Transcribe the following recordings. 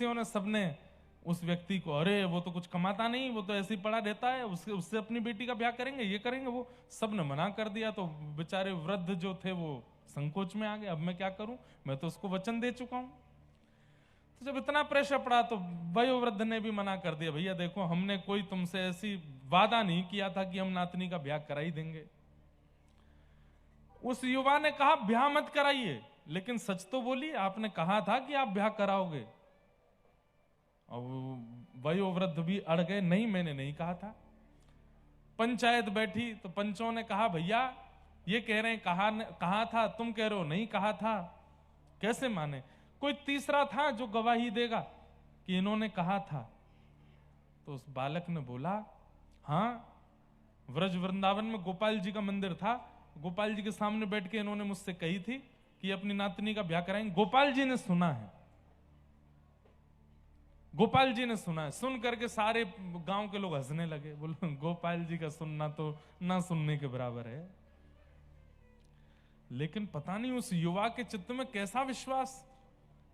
ने सबने उस व्यक्ति को, अरे वो तो कुछ कमाता नहीं, वो तो ऐसे ही पड़ा रहता है, उससे अपनी बेटी का ब्याह करेंगे, ये करेंगे, वो सबने मना कर दिया। तो बेचारे वृद्ध जो थे वो संकोच में आ गए, अब मैं क्या करूं, मैं तो उसको वचन दे चुका हूं। तो जब इतना प्रेशर पड़ा तो वयोवृद्ध ने भी मना कर दिया, भैया देखो हमने कोई तुमसे ऐसी वादा नहीं किया था कि हम नातनी का ब्याह करा ही देंगे। उस युवा ने कहा ब्याह मत कराइए, लेकिन सच तो बोलिए, आपने कहा था कि आप ब्याह कराओगे। और वयोवृद्ध भी अड़ गए, नहीं मैंने नहीं कहा था। पंचायत बैठी तो पंचों ने कहा भैया ये कह रहे हैं कहा था, तुम कह रहे हो नहीं कहा था, कैसे माने? कोई तीसरा था जो गवाही देगा कि इन्होंने कहा था? तो उस बालक ने बोला हाँ, व्रज वृंदावन में गोपाल जी का मंदिर था, गोपाल जी के सामने बैठ के इन्होंने मुझसे कही थी कि अपनी नातनी का ब्याह कराएंगे। गोपाल जी ने सुना है, गोपाल जी ने सुना है। सुन करके सारे गांव के लोग हंसने लगे, बोले गोपाल जी का सुनना तो ना सुनने के बराबर है। लेकिन पता नहीं उस युवा के चित्त में कैसा विश्वास,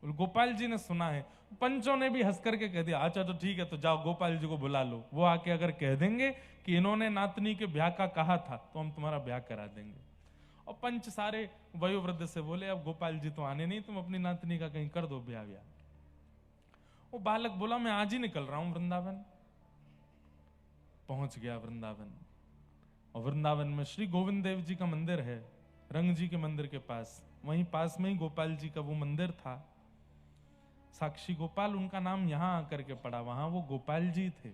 गोपाल जी ने सुना है। पंचों ने भी हंस करके कह दिया अच्छा तो ठीक है, तो जाओ गोपाल जी को बुला लो, वो आके अगर कह देंगे कि इन्होंने नातनी के ब्याह का कहा था तो हम तुम्हारा ब्याह करा देंगे। और पंच सारे वयोवृद्ध से बोले अब गोपाल जी तो आने नहीं, तुम अपनी नातनी का कहीं कर दो ब्याह ब्याह। वो बालक बोला मैं आज ही निकल रहा हूं वृंदावन। पहुंच गया वृंदावन, और वृंदावन में श्री गोविंद देव जी का मंदिर है, रंग जी के मंदिर के पास, वहीं पास में ही गोपाल जी का वो मंदिर था। साक्षी गोपाल उनका नाम यहां आकर के पड़ा, वहां वो गोपाल जी थे।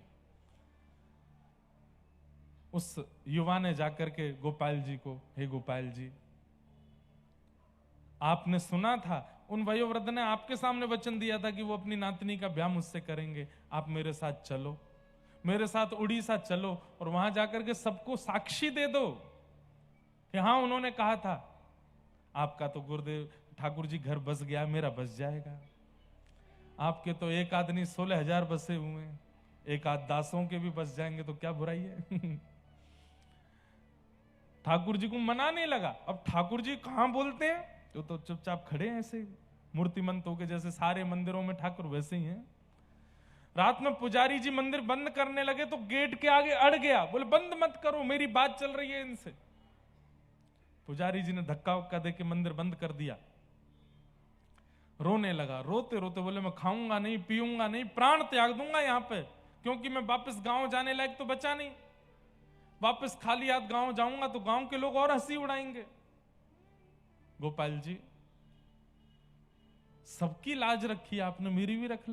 उस युवा ने जाकर के गोपाल जी को, हे गोपाल जी आपने सुना था, उन वयोवृद्ध ने आपके सामने वचन दिया था कि वो अपनी नातनी का ब्याह मुझसे करेंगे, आप मेरे साथ चलो, मेरे साथ उड़ीसा चलो और वहां जाकर के सबको साक्षी दे दो कि हां उन्होंने कहा था। आपका तो गुरुदेव ठाकुर जी घर बस गया, मेरा बस जाएगा। आपके तो एक आदमी 16,000 बसे हुए हैं, एक आध दासों के भी बस जाएंगे तो क्या बुराई है। ठाकुर जी को मना नहीं लगा। अब ठाकुर जी कहां बोलते हैं, तो चुपचाप खड़े हैं ऐसे मूर्तिमंत होके, जैसे सारे मंदिरों में ठाकुर वैसे ही हैं। रात में पुजारी जी मंदिर बंद करने लगे तो गेट के आगे अड़ गया, बोले बंद मत करो, मेरी बात चल रही है इनसे। पुजारी जी ने धक्का वक्का देके मंदिर बंद कर दिया। रोने लगा, रोते रोते बोले मैं खाऊंगा नहीं, पीऊंगा नहीं, प्राण त्याग दूंगा यहां पे, क्योंकि मैं वापस गांव जाने लायक तो बचा नहीं, वापस खाली हाथ गांव जाऊंगा तो गांव के लोग और हंसी उड़ाएंगे। गोपाल जी सबकी लाज रखी आपने, मेरी भी रख लो।